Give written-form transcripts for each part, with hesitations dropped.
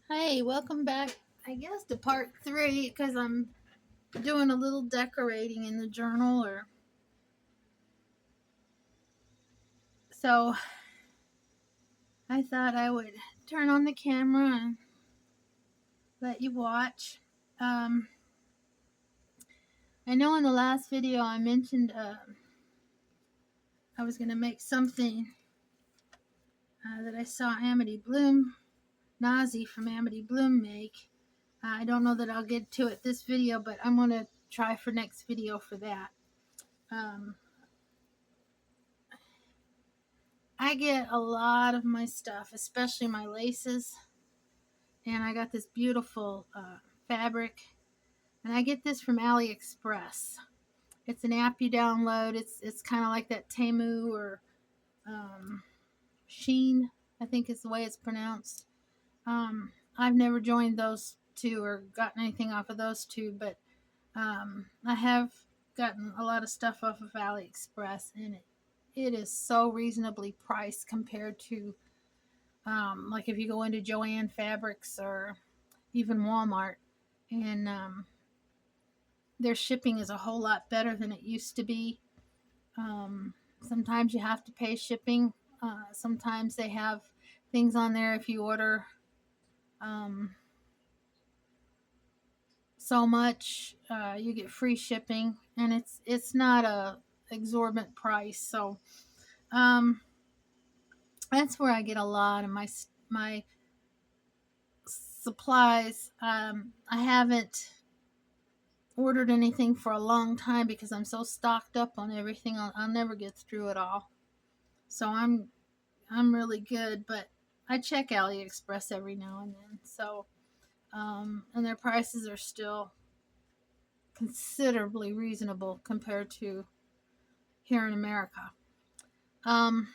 Hey, welcome back, I guess, to part three because I'm doing a little decorating in the journal. Or so I thought I would turn on the camera and let you watch. Um, I know in the last video I mentioned I was going to make something that I saw Amity Bloom, Nazi from Amity Bloom make. I don't know that I'll get to it this video, but I'm going to try for next video for that. Um, I get a lot of my stuff, especially my laces, and I got this beautiful fabric, and I get this from AliExpress. It's an app you download. It's kind of like that Temu or um, Sheen, I think is the way it's pronounced. I've never joined those two or gotten anything off of those two, but I have gotten a lot of stuff off of AliExpress, and it is so reasonably priced compared to like if you go into Joann Fabrics or even Walmart, and their shipping is a whole lot better than it used to be. Um, Sometimes you have to pay shipping. Sometimes they have things on there if you order um, so much, you get free shipping, and it's not a exorbitant price. So um, that's where I get a lot of my supplies. I haven't ordered anything for a long time because I'm so stocked up on everything. I'll never get through it all. So I'm really good, but I check AliExpress every now and then. So and their prices are still considerably reasonable compared to here in America. Um,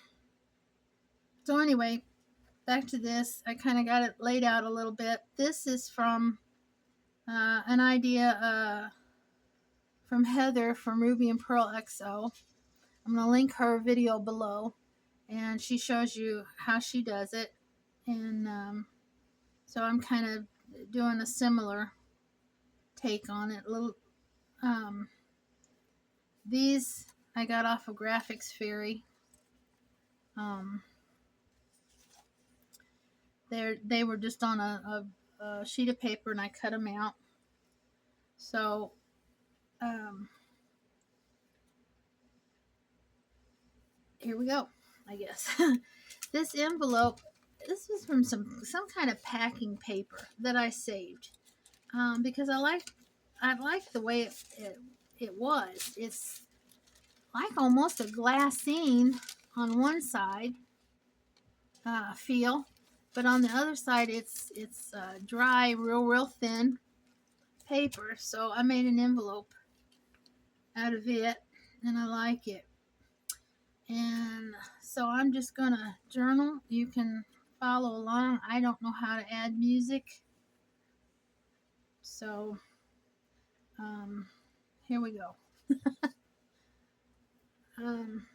so anyway, back to this. I kind of got it laid out a little bit. This is from an idea from Heather from Ruby and Pearl XO. I'm going to link her video below, and she shows you how she does it. And so I'm kind of doing a similar take on it. Um, these I got off of Graphics Fairy. Um, they were just on a sheet of paper, and I cut them out. So here we go. I guess this envelope. This was from some kind of packing paper that I saved because I like the way it was. It's like almost a glassine on one side feel, but on the other side it's dry, real thin paper. So I made an envelope out of it, and I like it. And so I'm just gonna journal. You can follow along. I don't know how to add music, so um, here we go. Um,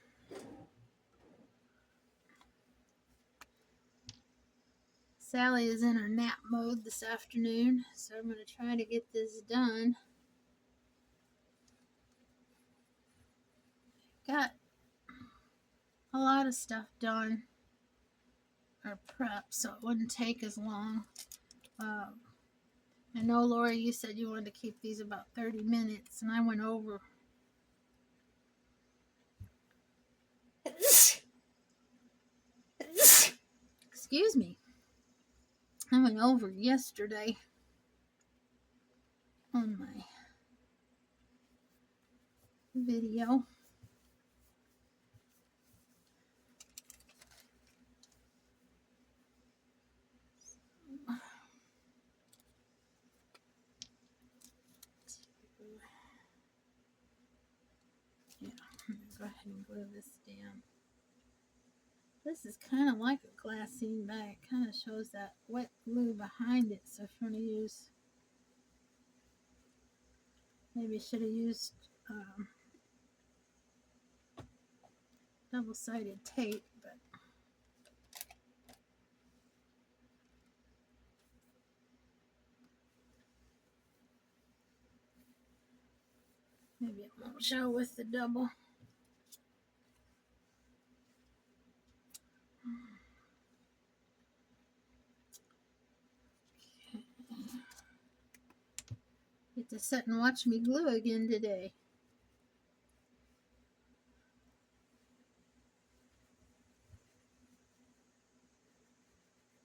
Sally is in her nap mode this afternoon, so I'm going to try to get this done. Got a lot of stuff done or prep, so it wouldn't take as long. I know, Lori, you said you wanted to keep these about 30 minutes, and I went over. Excuse me. I went over yesterday on my video. Yeah, I'm going to go ahead and glue this down. This is kind of like a glassine bag. It kind of shows that wet glue behind it. So if you want to use, maybe should have used double-sided tape, but Maybe it won't show with the double. Get to sit and watch me glue again today.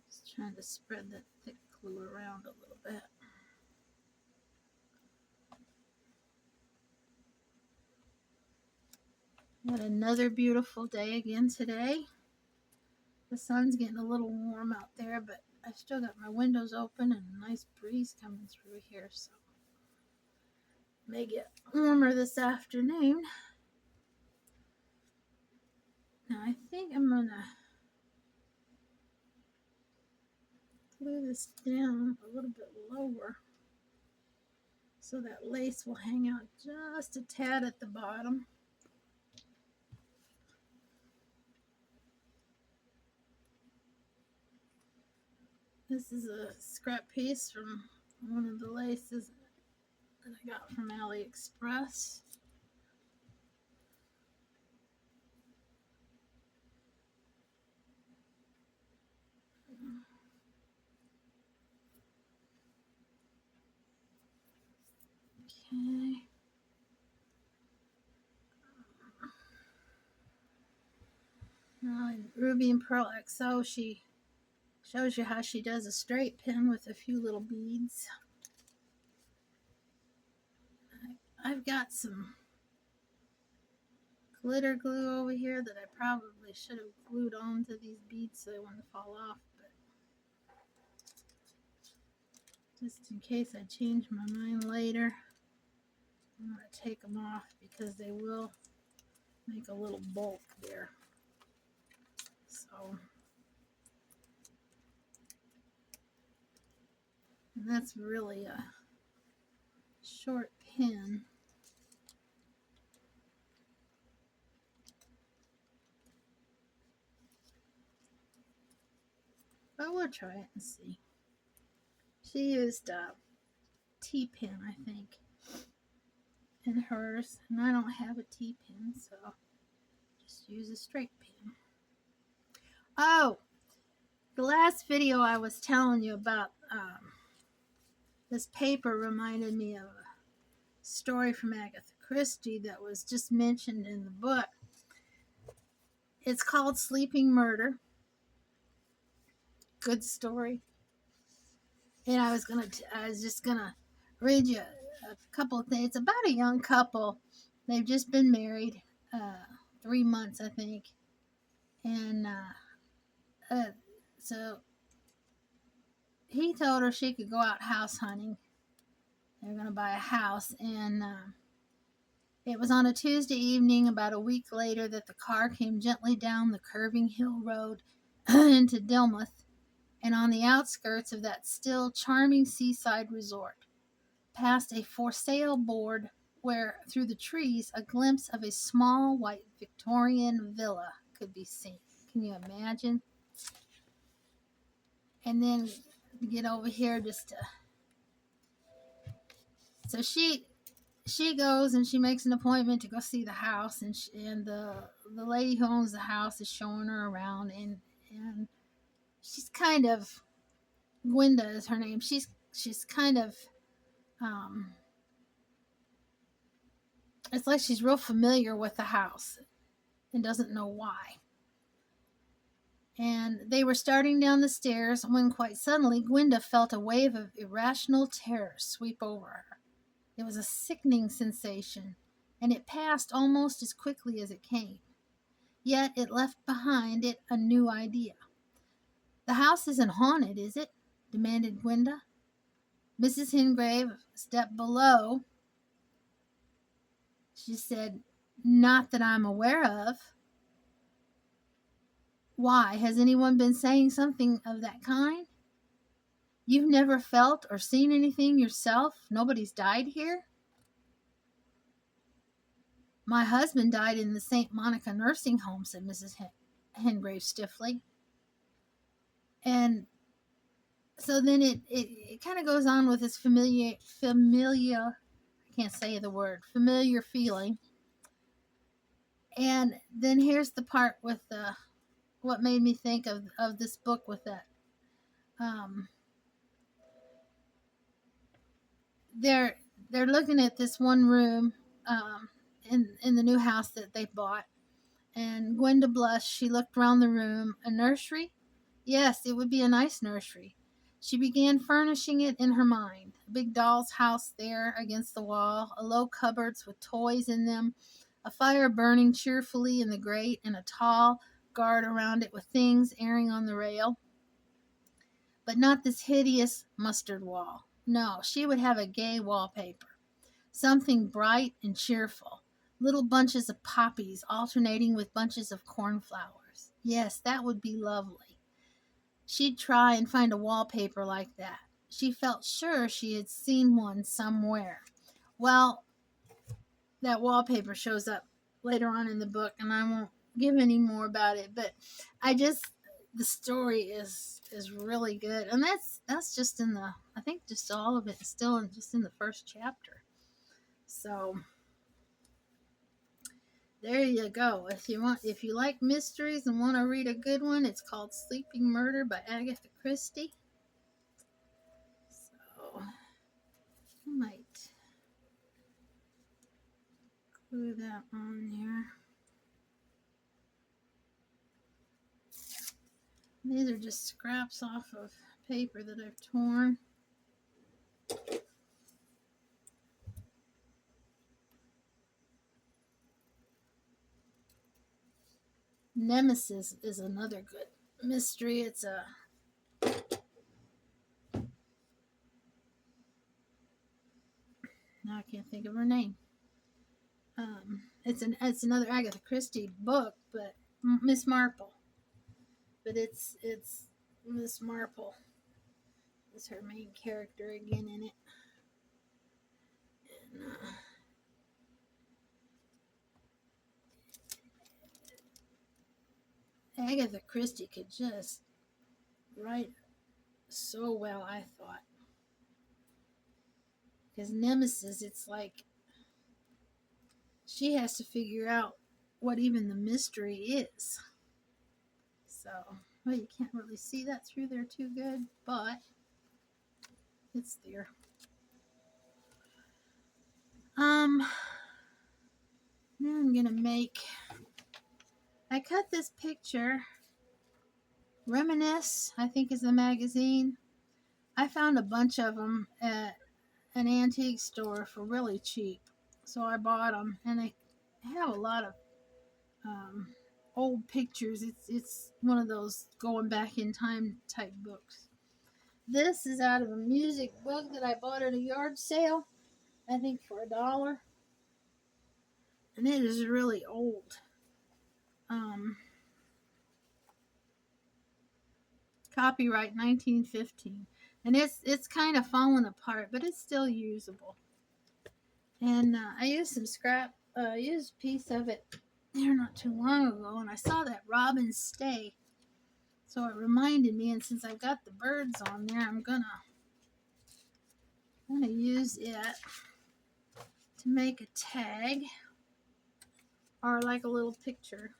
Just trying to spread that thick glue around a little bit. Got another beautiful day again today. The sun's getting a little warm out there, but I've still got my windows open and a nice breeze coming through here, so it may get warmer this afternoon. Now I think I'm gonna glue this down a little bit lower so that lace will hang out just a tad at the bottom. This is a scrap piece from one of the laces that I got from AliExpress. Okay. Now in Ruby and Pearl XO, she shows you how she does a straight pin with a few little beads. I've got some glitter glue over here that I probably should have glued onto these beads so they wouldn't fall off, but just in case I change my mind later, I'm going to take them off because they will make a little bulk there. So, and that's really a short pin. But we'll try it and see. She used a T-pin, I think, in hers, and I don't have a T-pin, so just use a straight pin. Oh, the last video I was telling you about this paper reminded me of a story from Agatha Christie that was just mentioned in the book. It's called Sleeping Murder. Good story. And I was just gonna read you a couple of things. It's about a young couple. They've just been married 3 months, I think. And so he told her she could go out house hunting. They're going to buy a house. And it was on a Tuesday evening, about a week later, that the car came gently down the curving hill road into Dilmouth, and on the outskirts of that still charming seaside resort, past a for sale board where, through the trees, a glimpse of a small white Victorian villa could be seen. Can you imagine? And then get over here just to... So she goes and she makes an appointment to go see the house, and the lady who owns the house is showing her around, and she's kind of... Gwenda is her name. She's kind of... it's like she's real familiar with the house and doesn't know why. And they were starting down the stairs when quite suddenly Gwenda felt a wave of irrational terror sweep over her. It was a sickening sensation, and it passed almost as quickly as it came. Yet it left behind it a new idea. "The house isn't haunted, is it?" demanded Gwenda. Mrs. Hengrave stepped below. She said, "Not that I'm aware of." "Why, has anyone been saying something of that kind? You've never felt or seen anything yourself? Nobody's died here?" "My husband died in the St. Monica nursing home," said Mrs. Hengrave stiffly. And so then it kind of goes on with this familiar, I can't say the word, familiar feeling. And then here's the part with the what made me think of this book with that. Um, they're they're looking at this one room in the new house that they bought, and Gwenda blushed. She looked around the room. A nursery? Yes, it would be a nice nursery. She began furnishing it in her mind. A big doll's house there against the wall, a low cupboards with toys in them, a fire burning cheerfully in the grate, and a tall guard around it with things airing on the rail. But not this hideous mustard wall. No, she would have a gay wallpaper. Something bright and cheerful. Little bunches of poppies alternating with bunches of cornflowers. Yes, that would be lovely. She'd try and find a wallpaper like that. She felt sure she had seen one somewhere. Well, that wallpaper shows up later on in the book, and I won't give any more about it, but I just the story is really good, and that's just in the I think just all of it is still just in the first chapter. So there you go. If you like mysteries and want to read a good one, it's called Sleeping Murder by Agatha Christie. So I might glue that on here. These are just scraps off of paper that I've torn. Nemesis is another good mystery. It's a now I can't think of her name. It's another Agatha Christie book, but Miss Marple. But it's Miss Marple is her main character again in it. And Agatha Christie could just write so well, I thought. Because Nemesis, it's like she has to figure out what even the mystery is. So, well, you can't really see that through there too good, but it's there. Now I'm gonna I cut this picture. Reminisce, I think, is the magazine. I found a bunch of them at an antique store for really cheap, so I bought them, and they have a lot of old pictures. It's one of those going back in time type books. This is out of a music book that I bought at a yard sale, I think for $1, and it is really old. Copyright 1915, and it's kind of fallen apart, but it's still usable. And I used some scrap, used a piece of it there not too long ago, and I saw that robin stay, so it reminded me. And since I've got the birds on there, I'm gonna use it to make a tag, or like a little picture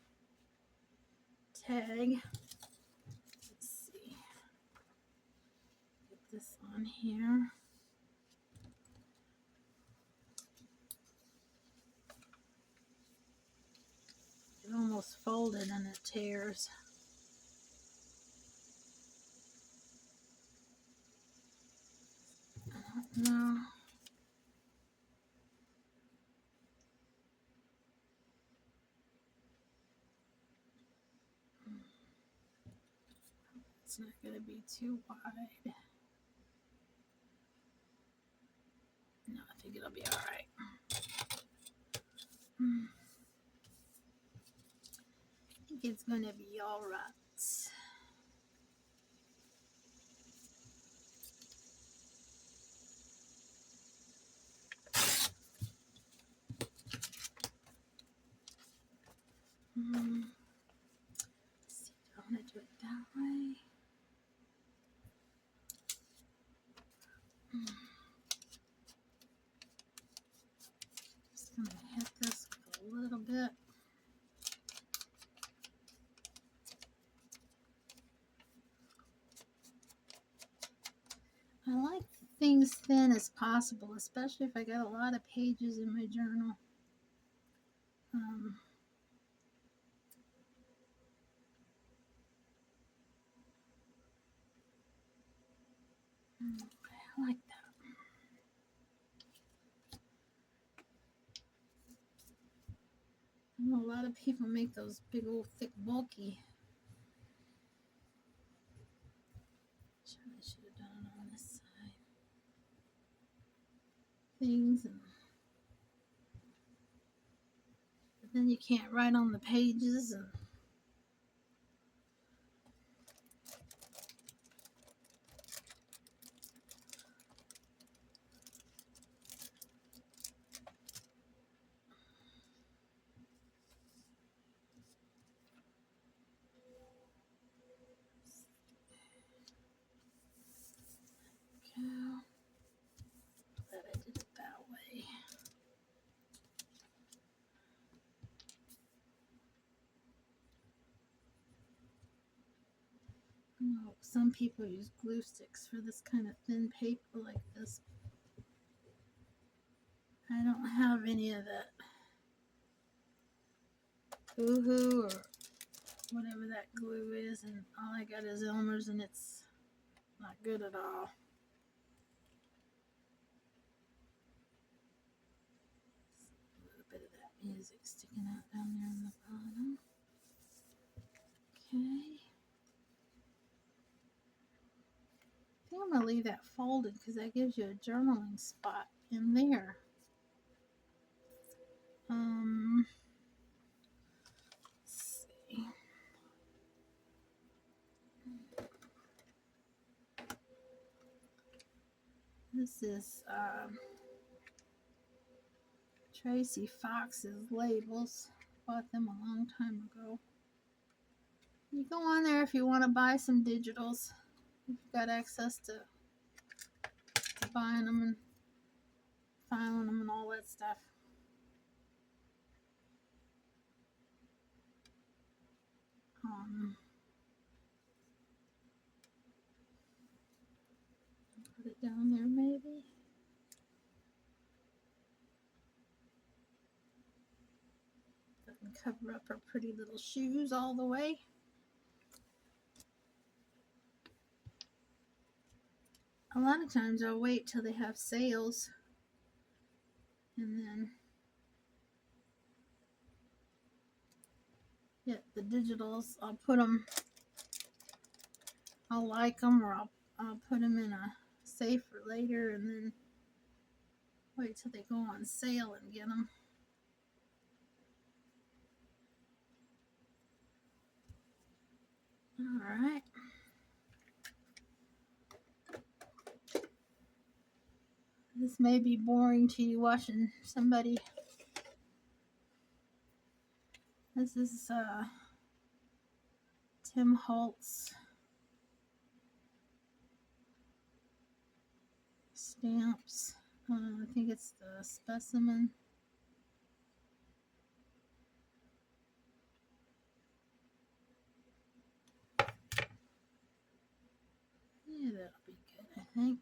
tag. Let's see, get this on here. It almost folded and it tears. I don't know. It's not going to be too wide. No, I think it'll be all right. I think it's going to be all right. Let's see, do I want to do it that way? I like things thin as possible, especially if I got a lot of pages in my journal. Um, I like that. I know a lot of people make those big old thick bulky. I should have done it on this side. Things, and but then you can't write on the pages. And go. Glad I did it that way. I know some people use glue sticks for this kind of thin paper like this. I don't have any of that Boohoo or whatever that glue is, and all I got is Elmer's, and it's not good at all. A little bit of that music sticking out down there on the bottom. Okay. I think I'm going to leave that folded because that gives you a journaling spot in there. Let's see. This is Tracy Fox's labels. Bought them a long time ago. You go on there if you want to buy some digitals. If you've got access to buying them and filing them and all that stuff. Put it down there maybe. Doesn't cover up her pretty little shoes all the way. A lot of times I'll wait till they have sales and then get the digitals. I'll put them, I'll like them, or I'll put them in a safe for later and then wait till they go on sale and get them. All right. This may be boring to you watching somebody. This is Tim Holtz stamps. I think it's the specimen. Yeah, that'll be good, I think.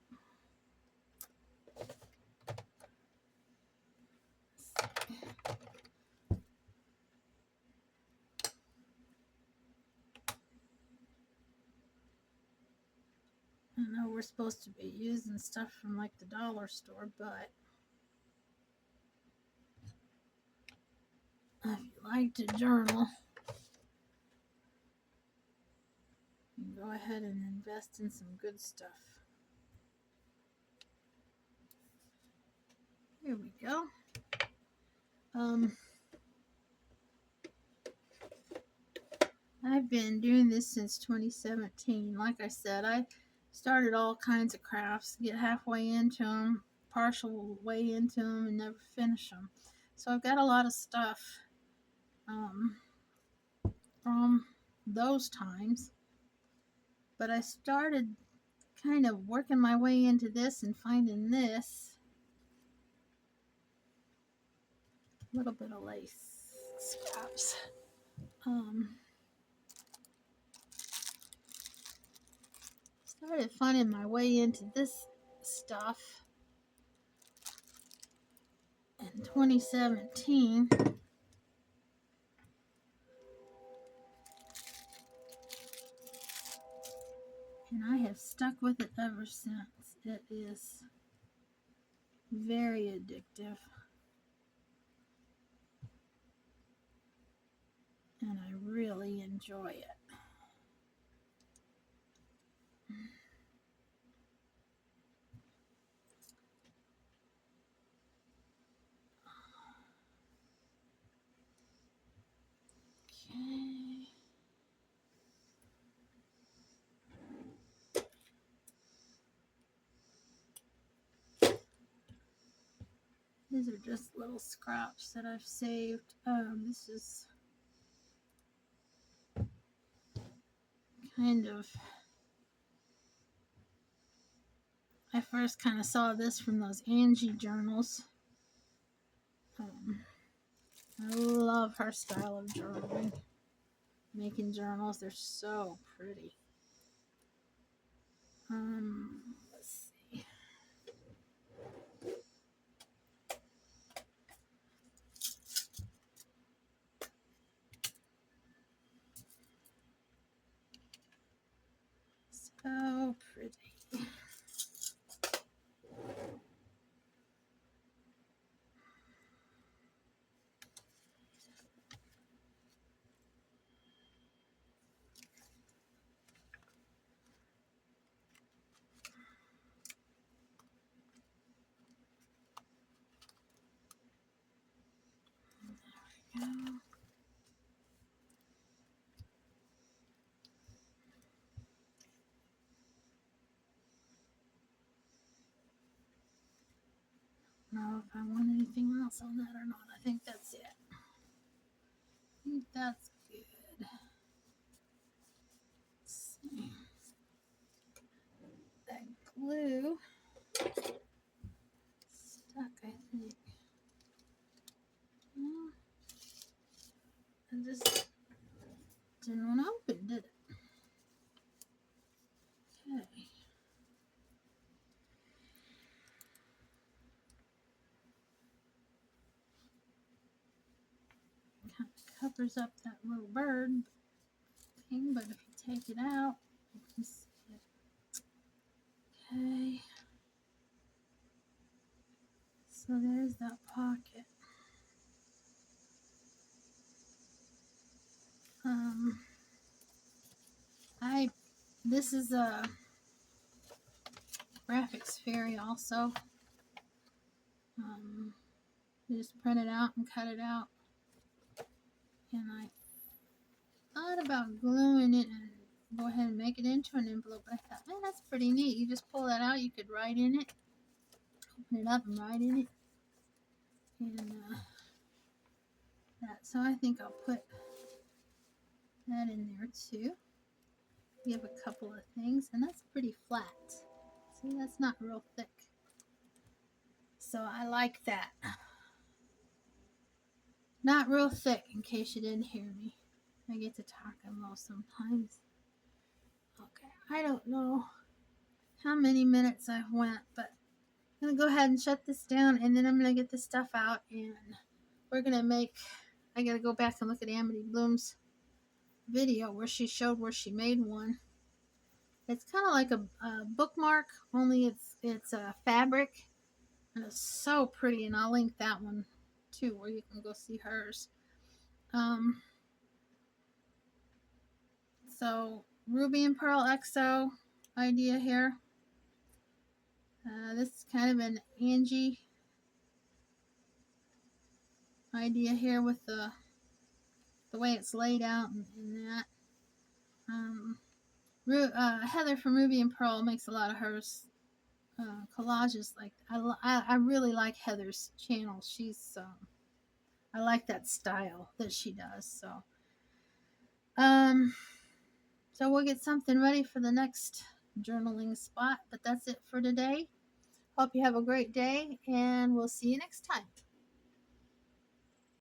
I know we're supposed to be using stuff from like the dollar store, but if you like to journal, you can go ahead and invest in some good stuff. Here we go. I've been doing this since 2017. Like I said, I started all kinds of crafts, get halfway into them, partial way into them, and never finish them. So I've got a lot of stuff from those times. But I started kind of working my way into this and finding this. A little bit of lace scraps. Started finding my way into this stuff in 2017. And I have stuck with it ever since. It is very addictive. And I really enjoy it. Okay. These are just little scraps that I've saved. This is kind of, I first kind of saw this from those Angie journals. I love her style of journaling. Making journals, they're so pretty. Let's see. So pretty. There we go. Know if I want anything else on that or not. I think that's it. I think that's good. Let's see. That glue stuck, I think. Well, I just didn't want to open, did it? Okay. Kind of covers up that little bird thing, but if you take it out, you can see it. Okay. So there's that pocket. This is a graphics fairy also. You just print it out and cut it out. And I thought about gluing it and go ahead and make it into an envelope, but I thought, man, that's pretty neat. You just pull that out, you could write in it, open it up and write in it. And that, so I think I'll put that in there too. We have a couple of things, and that's pretty flat. See, that's not real thick. So I like that. Not real thick, in case you didn't hear me. I get to talking low sometimes. Okay, I don't know how many minutes I've went, but I'm going to go ahead and shut this down, and then I'm going to get this stuff out, and we're going to make, I got to go back and look at Amity Bloom's video where she showed where she made one. It's kind of like a bookmark, only it's a fabric, and it's so pretty, and I'll link that one too, where you can go see hers. So Ruby and Pearl XO idea here. This is kind of an Angie idea here with the way it's laid out and that. Heather from Ruby and Pearl makes a lot of hers collages. Like I really like Heather's channel. She's I like that style that she does. So we'll get something ready for the next journaling spot. But that's it for today. Hope you have a great day, and we'll see you next time.